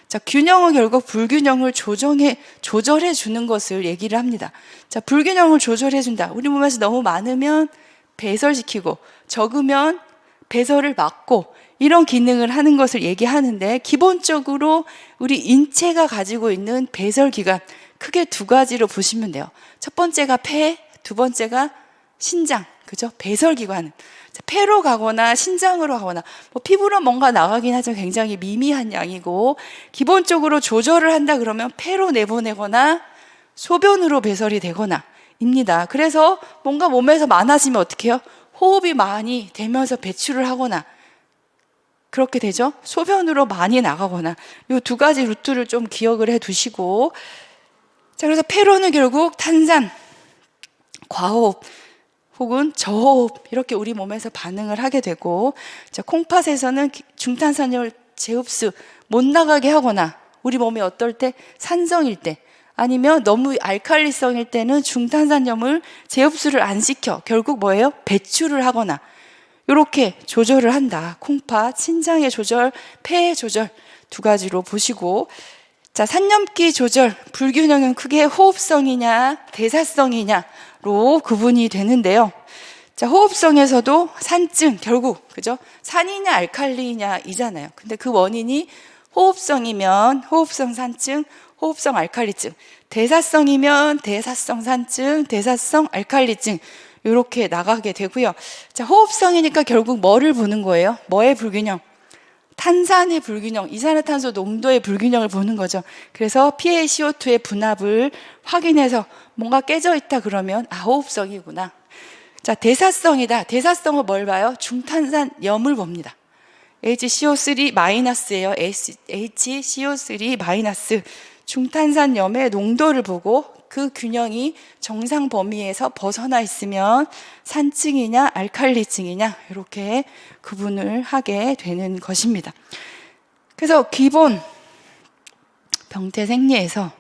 자, 균형은 결국 불균형을 조절해 주는 것을 얘기를 합니다. 자, 불균형을 조절해 준다. 우리 몸에서 너무 많으면 배설시키고, 적으면 배설을 막고, 이런 기능을 하는 것을 얘기하는데, 기본적으로 우리 인체가 가지고 있는 배설 기관, 크게 두 가지로 보시면 돼요. 첫 번째가 폐, 두 번째가 신장, 그죠? 배설기관은 폐로 가거나 신장으로 가거나, 뭐 피부로 뭔가 나가긴 하지만 굉장히 미미한 양이고, 기본적으로 조절을 한다 그러면 폐로 내보내거나 소변으로 배설이 되거나 입니다. 그래서 뭔가 몸에서 많아지면 어떻게 해요? 호흡이 많이 되면서 배출을 하거나 그렇게 되죠. 소변으로 많이 나가거나, 이 두 가지 루트를 좀 기억을 해 두시고. 자, 그래서 폐로는 결국 탄산, 과호흡 혹은 저호흡, 이렇게 우리 몸에서 반응을 하게 되고, 자, 콩팥에서는 중탄산염을 재흡수 못 나가게 하거나, 우리 몸이 어떨 때? 산성일 때, 아니면 너무 알칼리성일 때는 중탄산염을 재흡수를 안 시켜 결국 뭐예요? 배출을 하거나, 이렇게 조절을 한다. 콩팥, 신장의 조절, 폐의 조절 두 가지로 보시고. 자, 산염기 조절, 불균형은 크게 호흡성이냐 대사성이냐로 구분이 되는데요. 자, 호흡성에서도 산증, 결국 그죠? 산이냐 알칼리냐 이잖아요. 근데 그 원인이 호흡성이면 호흡성 산증, 호흡성 알칼리증, 대사성이면 대사성 산증, 대사성 알칼리증, 이렇게 나가게 되고요. 자, 호흡성이니까 결국 뭐를 보는 거예요? 뭐의 불균형? 탄산의 불균형, 이산화탄소 농도의 불균형을 보는 거죠. 그래서 피의 CO2의 분압을 확인해서 뭔가 깨져 있다 그러면 호흡성이구나. 자, 대사성이다. 대사성은 뭘 봐요? 중탄산염을 봅니다. HCO3-예요. HCO3- 중탄산염의 농도를 보고 그 균형이 정상 범위에서 벗어나 있으면 산증이냐 알칼리증이냐 이렇게 구분을 하게 되는 것입니다. 그래서 기본 병태생리에서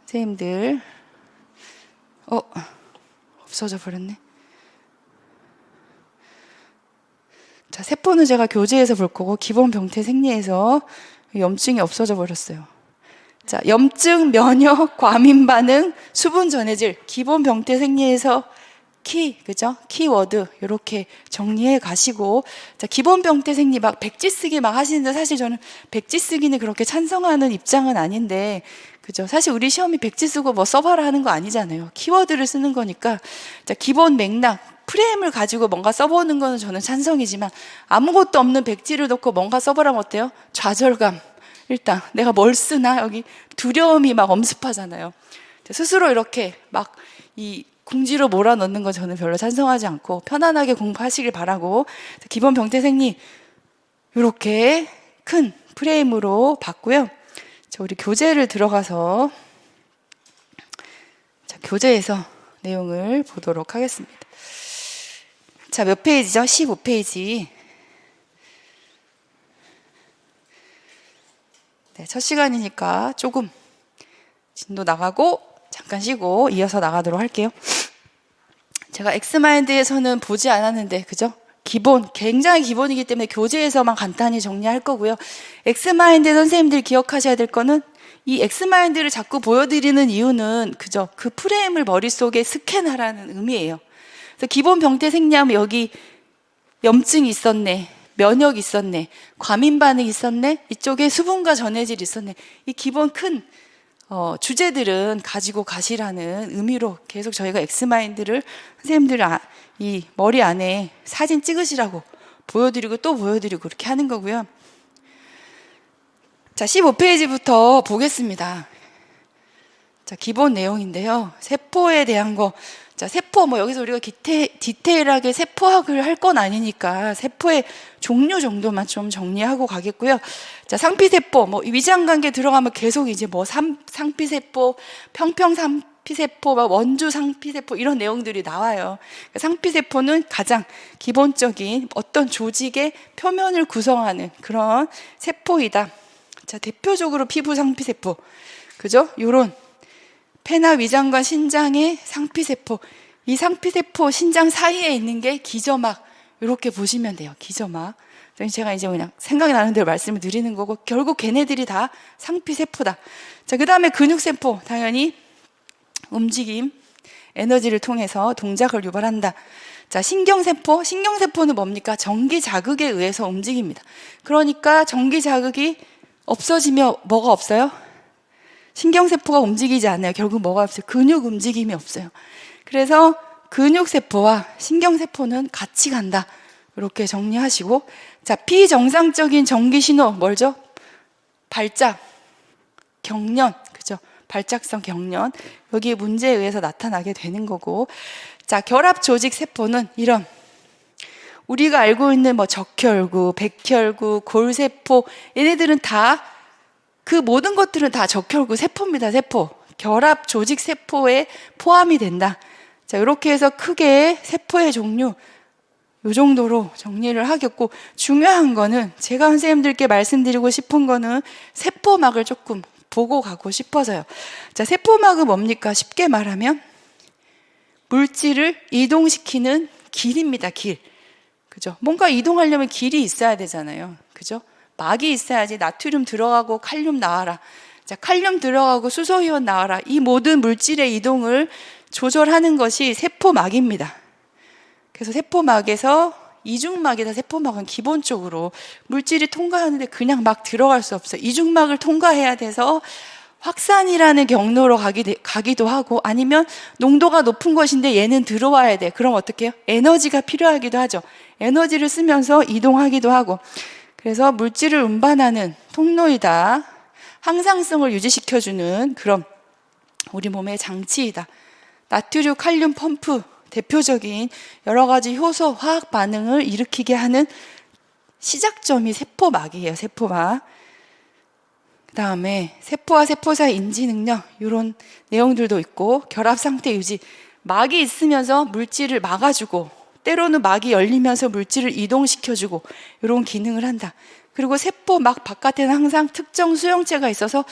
선생님들 없어져 버렸네. 자, 세포는 제가 교재에서 볼 거고 기본 병태생리에서 염증이 없어져 버렸어요. 자, 염증, 면역, 과민 반응, 수분 전해질, 기본 병태 생리에서 그죠? 키워드 이렇게 정리해 가시고. 자, 기본 병태 생리 막 백지 쓰기 막 하시는데, 사실 저는 백지 쓰기는 그렇게 찬성하는 입장은 아닌데, 그죠? 사실 우리 시험이 백지 쓰고 뭐 써봐라 하는 거 아니잖아요. 키워드를 쓰는 거니까. 자, 기본 맥락, 프레임을 가지고 뭔가 써보는 거는 저는 찬성이지만, 아무것도 없는 백지를 놓고 뭔가 써보라면 어때요? 좌절감. 일단 내가 뭘 쓰나, 여기 두려움이 막 엄습하잖아요. 스스로 이렇게 막 이 궁지로 몰아넣는 건 저는 별로 찬성하지 않고 편안하게 공부하시길 바라고, 기본 병태생리 이렇게 큰 프레임으로 봤고요. 자, 우리 교재를 들어가서 교재에서 내용을 보도록 하겠습니다. 자, 몇 페이지죠? 15페이지. 네, 첫 시간이니까 조금 진도 나가고 잠깐 쉬고 이어서 나가도록 할게요. 제가 엑스마인드에서는 보지 않았는데, 그죠? 굉장히 기본이기 때문에 교재에서만 간단히 정리할 거고요. 엑스마인드 선생님들이 기억하셔야 될 거는 이 엑스마인드를 자꾸 보여드리는 이유는, 그죠? 그 프레임을 머릿속에 스캔하라는 의미예요. 그래서 기본 병태 생리하면 여기 염증이 있었네, 면역 있었네, 과민 반응 있었네, 이쪽에 수분과 전해질 있었네. 이 기본 큰 주제들은 가지고 가시라는 의미로 계속 저희가 엑스마인드를 선생님들 이 머리 안에 사진 찍으시라고 보여드리고 또 보여드리고 그렇게 하는 거고요. 자, 15페이지부터 보겠습니다. 자, 기본 내용인데요. 세포에 대한 거. 자, 세포, 여기서 우리가 디테일하게 세포학을 할 건 아니니까 세포의 종류 정도만 좀 정리하고 가겠고요. 자, 상피세포, 위장관계 들어가면 계속 이제 상피세포, 평평상피세포, 원주 상피세포 이런 내용들이 나와요. 상피세포는 가장 기본적인 어떤 조직의 표면을 구성하는 그런 세포이다. 자, 대표적으로 피부 상피세포. 그죠? 요런 폐나 위장관, 신장의 상피세포. 이 상피세포, 신장 사이에 있는 게 기저막. 이렇게 보시면 돼요. 기저막. 제가 이제 그냥 생각이 나는 대로 말씀을 드리는 거고, 결국 걔네들이 다 상피세포다. 자, 그 다음에 근육세포. 당연히 움직임, 에너지를 통해서 동작을 유발한다. 자, 신경세포. 신경세포는 뭡니까? 전기 자극에 의해서 움직입니다. 그러니까 전기 자극이 없어지면 뭐가 없어요? 신경세포가 움직이지 않아요. 결국 뭐가 없어요? 근육 움직임이 없어요. 그래서 근육세포와 신경세포는 같이 간다. 이렇게 정리하시고, 자, 비정상적인 전기신호, 뭐죠? 발작, 경련, 그죠? 발작성 경련. 여기에 문제에 의해서 나타나게 되는 거고, 자, 결합조직 세포는 이런, 우리가 알고 있는 적혈구, 백혈구, 골세포, 얘네들은 다 그 모든 것들은 다 적혈구 세포입니다. 세포. 결합 조직 세포에 포함이 된다. 자, 이렇게 해서 크게 세포의 종류 이 정도로 정리를 하겠고, 중요한 거는 제가 선생님들께 말씀드리고 싶은 거는 세포막을 조금 보고 가고 싶어서요. 자, 세포막은 뭡니까? 쉽게 말하면 물질을 이동시키는 길입니다. 길. 그죠? 뭔가 이동하려면 길이 있어야 되잖아요. 그죠? 막이 있어야지. 나트륨 들어가고 칼륨 나와라. 자, 칼륨 들어가고 수소이온 나와라. 이 모든 물질의 이동을 조절하는 것이 세포막입니다. 그래서 세포막에서 이중막이다. 세포막은 기본적으로 물질이 통과하는데 그냥 막 들어갈 수 없어요. 이중막을 통과해야 돼서 확산이라는 경로로 가기도 하고, 아니면 농도가 높은 것인데 얘는 들어와야 돼. 그럼 어떻게 해요? 에너지가 필요하기도 하죠. 에너지를 쓰면서 이동하기도 하고. 그래서 물질을 운반하는 통로이다. 항상성을 유지시켜주는 그런 우리 몸의 장치이다. 나트륨, 칼륨 펌프, 대표적인 여러 가지 효소, 화학 반응을 일으키게 하는 시작점이 세포막이에요. 세포막. 그 다음에 세포와 세포 사이 인지 능력, 이런 내용들도 있고, 결합 상태 유지. 막이 있으면서 물질을 막아주고, 때로는 막이 열리면서 물질을 이동시켜주고, 이런 기능을 한다. 그리고 세포막 바깥에는 항상 특정 수용체가 있어서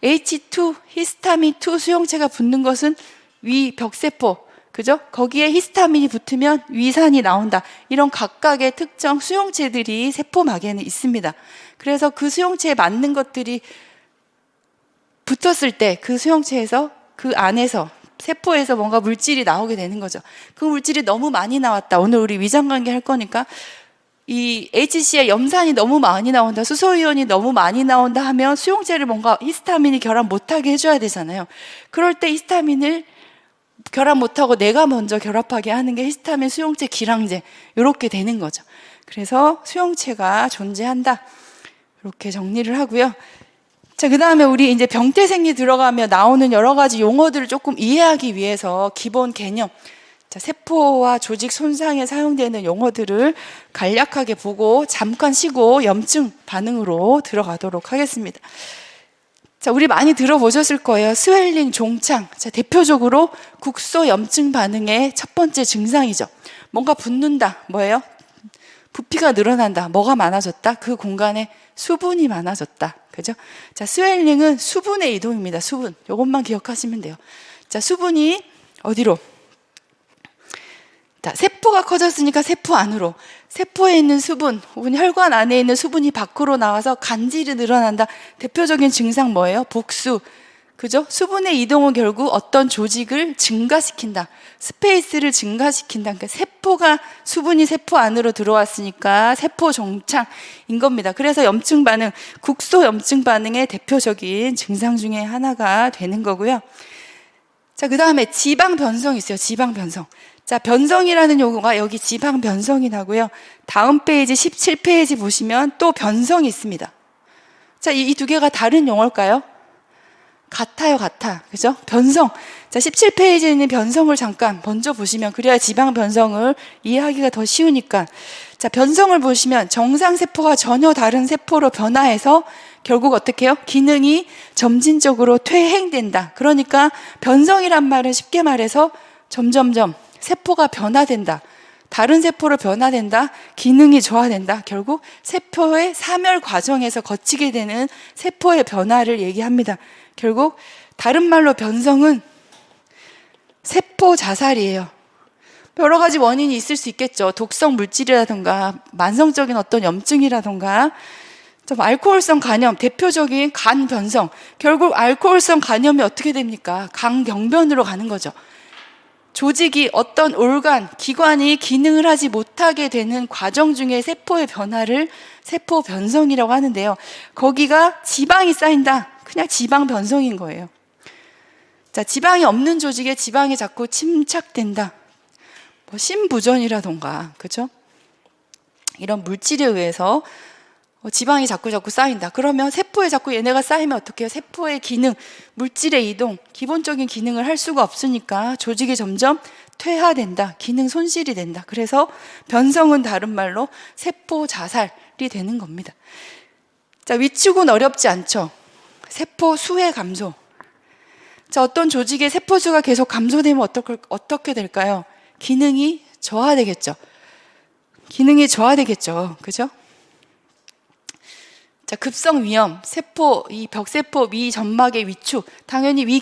H2, 히스타민2 수용체가 붙는 것은 위벽세포, 그죠? 거기에 히스타민이 붙으면 위산이 나온다. 이런 각각의 특정 수용체들이 세포막에는 있습니다. 그래서 그 수용체에 맞는 것들이 붙었을 때 그 수용체에서, 그 안에서, 세포에서 뭔가 물질이 나오게 되는 거죠. 그 물질이 너무 많이 나왔다. 오늘 우리 위장관계 할 거니까 이 HCl 염산이 너무 많이 나온다, 수소이온이 너무 많이 나온다 하면 수용체를 뭔가 히스타민이 결합 못하게 해줘야 되잖아요. 그럴 때 히스타민을 결합 못하고 내가 먼저 결합하게 하는 게 히스타민 수용체 기량제, 이렇게 되는 거죠. 그래서 수용체가 존재한다. 이렇게 정리를 하고요. 자, 그 다음에 우리 이제 병태생리 들어가면 나오는 여러 가지 용어들을 조금 이해하기 위해서 기본 개념, 자, 세포와 조직 손상에 사용되는 용어들을 간략하게 보고 잠깐 쉬고 염증 반응으로 들어가도록 하겠습니다. 자, 우리 많이 들어보셨을 거예요. 스웰링, 종창. 자, 대표적으로 국소 염증 반응의 첫 번째 증상이죠. 뭔가 붓는다. 뭐예요? 부피가 늘어난다. 뭐가 많아졌다? 그 공간에 수분이 많아졌다. 그죠? 자, 스웰링은 수분의 이동입니다. 수분. 이것만 기억하시면 돼요. 자, 수분이 어디로? 자, 세포가 커졌으니까 세포 안으로. 세포에 있는 수분, 혹은 혈관 안에 있는 수분이 밖으로 나와서 간질이 늘어난다. 대표적인 증상 뭐예요? 복수. 그죠? 수분의 이동은 결국 어떤 조직을 증가시킨다. 스페이스를 증가시킨다. 그러니까 세포가, 수분이 세포 안으로 들어왔으니까 세포 종창인 겁니다. 그래서 염증 반응, 국소 염증 반응의 대표적인 증상 중에 하나가 되는 거고요. 자, 그 다음에 지방 변성이 있어요. 지방 변성. 자, 변성이라는 용어가 여기 지방 변성이 나고요. 다음 페이지 17페이지 보시면 또 변성이 있습니다. 자, 이 두 개가 다른 용어일까요? 같아요, 같아. 그죠? 변성. 자, 17페이지에 있는 변성을 잠깐 먼저 보시면, 그래야 지방 변성을 이해하기가 더 쉬우니까. 자, 변성을 보시면 정상세포가 전혀 다른 세포로 변화해서 결국 어떻게 해요? 기능이 점진적으로 퇴행된다. 그러니까 변성이란 말은 쉽게 말해서 점점점 세포가 변화된다. 다른 세포로 변화된다. 기능이 저하된다. 결국 세포의 사멸 과정에서 거치게 되는 세포의 변화를 얘기합니다. 결국 다른 말로 변성은 세포 자살이에요. 여러 가지 원인이 있을 수 있겠죠. 독성 물질이라든가 만성적인 어떤 염증이라든가 좀 알코올성 간염, 대표적인 간 변성. 결국 알코올성 간염이 어떻게 됩니까? 간경변으로 가는 거죠. 조직이 어떤 organ, 기관이 기능을 하지 못하게 되는 과정 중에 세포의 변화를 세포 변성이라고 하는데요. 거기가 지방이 쌓인다. 그냥 지방 변성인 거예요. 자, 지방이 없는 조직에 지방이 자꾸 침착된다. 뭐 심부전이라던가, 그죠? 이런 물질에 의해서 지방이 자꾸 쌓인다. 그러면 세포에 자꾸 얘네가 쌓이면 어떻게 해요? 세포의 기능, 물질의 이동, 기본적인 기능을 할 수가 없으니까 조직이 점점 퇴화된다. 기능 손실이 된다. 그래서 변성은 다른 말로 세포 자살이 되는 겁니다. 자, 위축은 어렵지 않죠. 세포 수의 감소. 자, 어떤 조직의 세포 수가 계속 감소되면 어떻게 될까요? 기능이 저하되겠죠. 기능이 저하되겠죠. 그죠? 자, 급성 위염, 세포, 이 벽세포 위 점막의 위축, 당연히 위의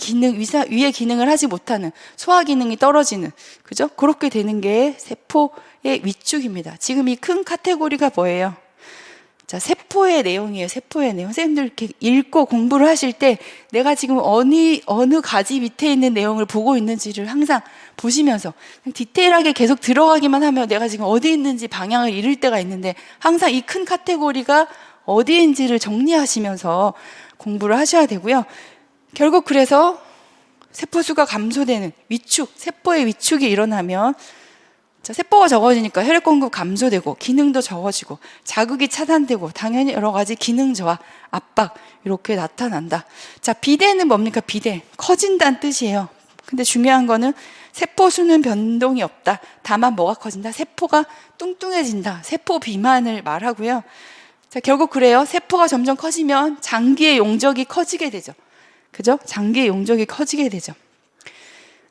기능을 하지 못하는, 소화 기능이 떨어지는, 그죠? 그렇게 되는 게 세포의 위축입니다. 지금 이 큰 카테고리가 뭐예요? 자, 세포의 내용이에요. 세포의 내용. 선생님들 이렇게 읽고 공부를 하실 때 내가 지금 어느 가지 밑에 있는 내용을 보고 있는지를 항상 보시면서 디테일하게 계속 들어가기만 하면 내가 지금 어디 있는지 방향을 잃을 때가 있는데 항상 이 큰 카테고리가 어디인지를 정리하시면서 공부를 하셔야 되고요. 결국 그래서 세포수가 감소되는 위축, 세포의 위축이 일어나면 자, 세포가 적어지니까 혈액 공급 감소되고 기능도 적어지고 자극이 차단되고 당연히 여러 가지 기능 저하, 압박 이렇게 나타난다. 자, 비대는 뭡니까? 비대. 커진다는 뜻이에요. 근데 중요한 거는 세포 수는 변동이 없다. 다만 뭐가 커진다? 세포가 뚱뚱해진다. 세포 비만을 말하고요. 자, 결국 그래요. 세포가 점점 커지면 장기의 용적이 커지게 되죠. 그죠? 장기의 용적이 커지게 되죠.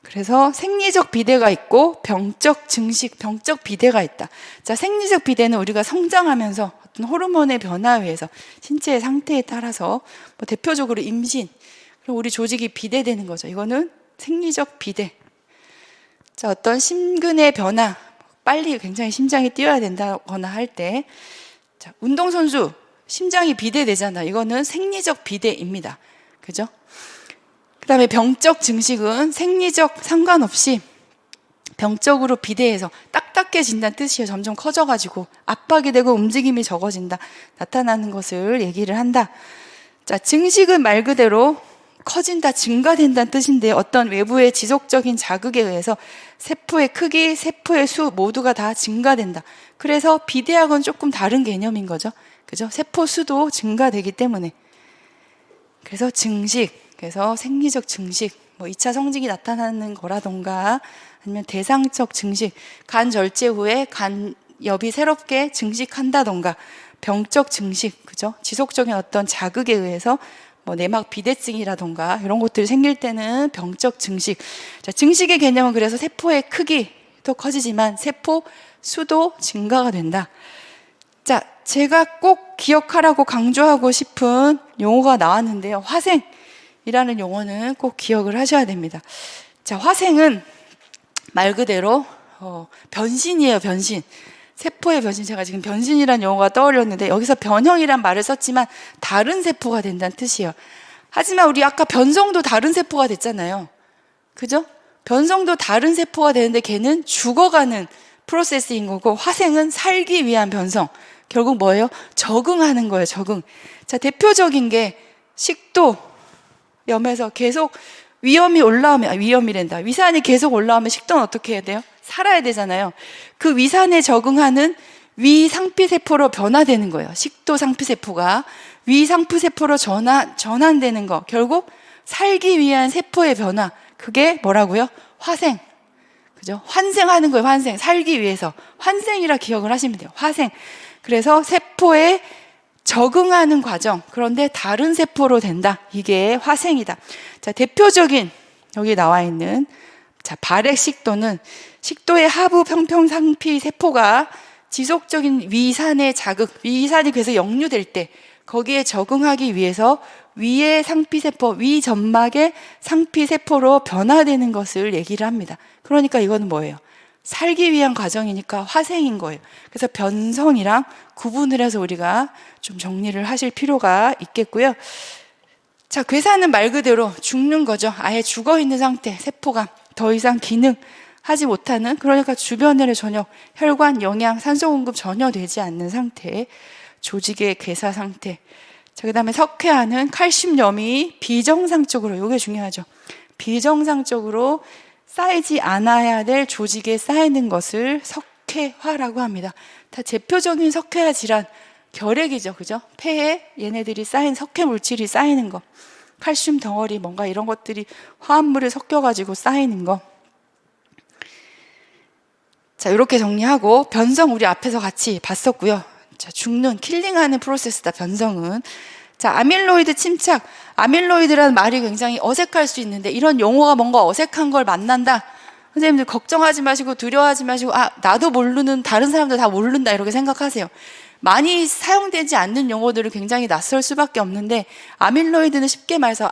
그래서 생리적 비대가 있고 병적 증식, 병적 비대가 있다. 자, 생리적 비대는 우리가 성장하면서 어떤 호르몬의 변화에 의해서 신체의 상태에 따라서 뭐 대표적으로 임신, 그럼 우리 조직이 비대되는 거죠. 이거는 생리적 비대. 자, 어떤 심근의 변화, 빨리 굉장히 심장이 뛰어야 된다거나 할 때, 자, 운동선수 심장이 비대되잖아. 이거는 생리적 비대입니다. 그죠? 그 다음에 병적 증식은 생리적 상관없이 병적으로 비대해서 딱딱해진다는 뜻이에요. 점점 커져가지고 압박이 되고 움직임이 적어진다. 나타나는 것을 얘기를 한다. 자, 증식은 말 그대로 커진다, 증가된다는 뜻인데 어떤 외부의 지속적인 자극에 의해서 세포의 크기, 세포의 수 모두가 다 증가된다. 그래서 비대하고는 조금 다른 개념인 거죠. 그죠? 세포 수도 증가되기 때문에. 그래서 증식, 그래서 생리적 증식, 뭐 2차 성징이 나타나는 거라던가 아니면 대상적 증식, 간 절제 후에 간엽이 새롭게 증식한다던가 병적 증식, 그죠? 지속적인 어떤 자극에 의해서 뭐 내막 비대증이라던가 이런 것들이 생길 때는 병적 증식. 자, 증식의 개념은 그래서 세포의 크기도 커지지만 세포 수도 증가가 된다. 자, 제가 꼭 기억하라고 강조하고 싶은 용어가 나왔는데요. 화생이라는 용어는 꼭 기억을 하셔야 됩니다. 자, 화생은 말 그대로 변신이에요, 변신. 세포의 변신, 제가 지금 변신이라는 용어가 떠올렸는데 여기서 변형이란 말을 썼지만 다른 세포가 된다는 뜻이에요. 하지만 우리 아까 변성도 다른 세포가 됐잖아요. 그죠? 변성도 다른 세포가 되는데 걔는 죽어가는 프로세스인 거고 화생은 살기 위한 변성. 결국 뭐예요? 적응하는 거예요, 적응. 자, 대표적인 게 식도염에서 계속 위험이 올라오면, 위험이란다. 위산이 계속 올라오면 식도는 어떻게 해야 돼요? 살아야 되잖아요. 그 위산에 적응하는 위상피세포로 변화되는 거예요. 식도 상피세포가 위상피세포로 전환되는 거. 결국 살기 위한 세포의 변화. 그게 뭐라고요? 화생. 그죠? 환생하는 거예요, 환생. 살기 위해서. 환생이라 기억을 하시면 돼요. 화생. 그래서 세포에 적응하는 과정. 그런데 다른 세포로 된다. 이게 화생이다. 자, 대표적인 여기 나와 있는 자, 발액식도는 식도의 하부 평평상피 세포가 지속적인 위산의 자극, 위산이 그래서 역류될 때 거기에 적응하기 위해서 위의 상피세포, 위 점막의 상피세포로 변화되는 것을 얘기를 합니다. 그러니까 이거는 뭐예요? 살기 위한 과정이니까 화생인 거예요. 그래서 변성이랑 구분을 해서 우리가 좀 정리를 하실 필요가 있겠고요. 자, 괴사는 말 그대로 죽는 거죠. 아예 죽어 있는 상태, 세포가 더 이상 기능하지 못하는, 그러니까 주변에 전혀 혈관, 영양, 산소 공급 전혀 되지 않는 상태, 조직의 괴사 상태. 자, 그 다음에 석회화는 칼슘염이 비정상적으로, 이게 중요하죠. 비정상적으로 쌓이지 않아야 될 조직에 쌓이는 것을 석회화라고 합니다. 다 대표적인 석회화 질환, 결핵이죠. 그죠? 폐에 얘네들이 쌓인 석회 물질이 쌓이는 거. 칼슘 덩어리, 뭔가 이런 것들이 화합물에 섞여가지고 쌓이는 거. 자, 이렇게 정리하고, 변성 우리 앞에서 같이 봤었고요. 자, 죽는, 킬링하는 프로세스다, 변성은. 자, 아밀로이드 침착. 아밀로이드라는 말이 굉장히 어색할 수 있는데, 이런 용어가 뭔가 어색한 걸 만난다. 선생님들 걱정하지 마시고, 두려워하지 마시고, 나도 모르는, 다른 사람들 다 모른다, 이렇게 생각하세요. 많이 사용되지 않는 용어들은 굉장히 낯설 수밖에 없는데, 아밀로이드는 쉽게 말해서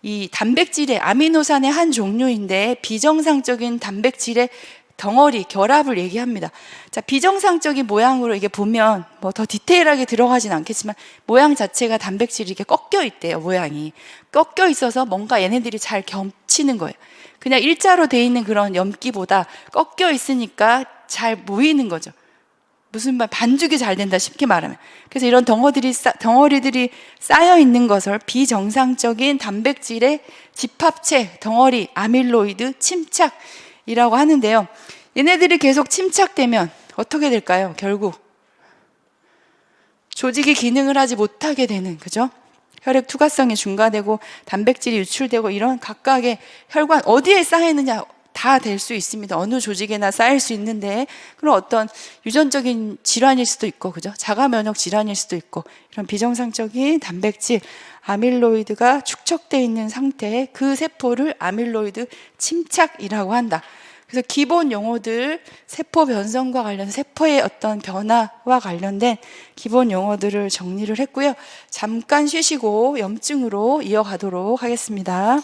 이 단백질의 아미노산의 한 종류인데, 비정상적인 단백질의 덩어리, 결합을 얘기합니다. 자, 비정상적인 모양으로 이게 보면 뭐 더 디테일하게 들어가진 않겠지만 모양 자체가 단백질이 이렇게 꺾여 있대요, 모양이. 꺾여 있어서 뭔가 얘네들이 잘 겹치는 거예요. 그냥 일자로 돼 있는 그런 염기보다 꺾여 있으니까 잘 모이는 거죠. 무슨 말, 반죽이 잘 된다, 쉽게 말하면. 그래서 이런 덩어리들이 쌓여 있는 것을 비정상적인 단백질의 집합체, 덩어리, 아밀로이드, 침착이라고 하는데요. 얘네들이 계속 침착되면 어떻게 될까요? 결국 조직이 기능을 하지 못하게 되는, 그죠? 혈액 투과성이 중과되고 단백질이 유출되고 이런 각각의 혈관 어디에 쌓이느냐 다 될 수 있습니다. 어느 조직에나 쌓일 수 있는데, 그런 어떤 유전적인 질환일 수도 있고, 그죠? 자가 면역 질환일 수도 있고, 이런 비정상적인 단백질, 아밀로이드가 축적되어 있는 상태에 그 세포를 아밀로이드 침착이라고 한다. 그래서 기본 용어들, 세포 변성과 관련해서 세포의 어떤 변화와 관련된 기본 용어들을 정리를 했고요. 잠깐 쉬시고 염증으로 이어가도록 하겠습니다.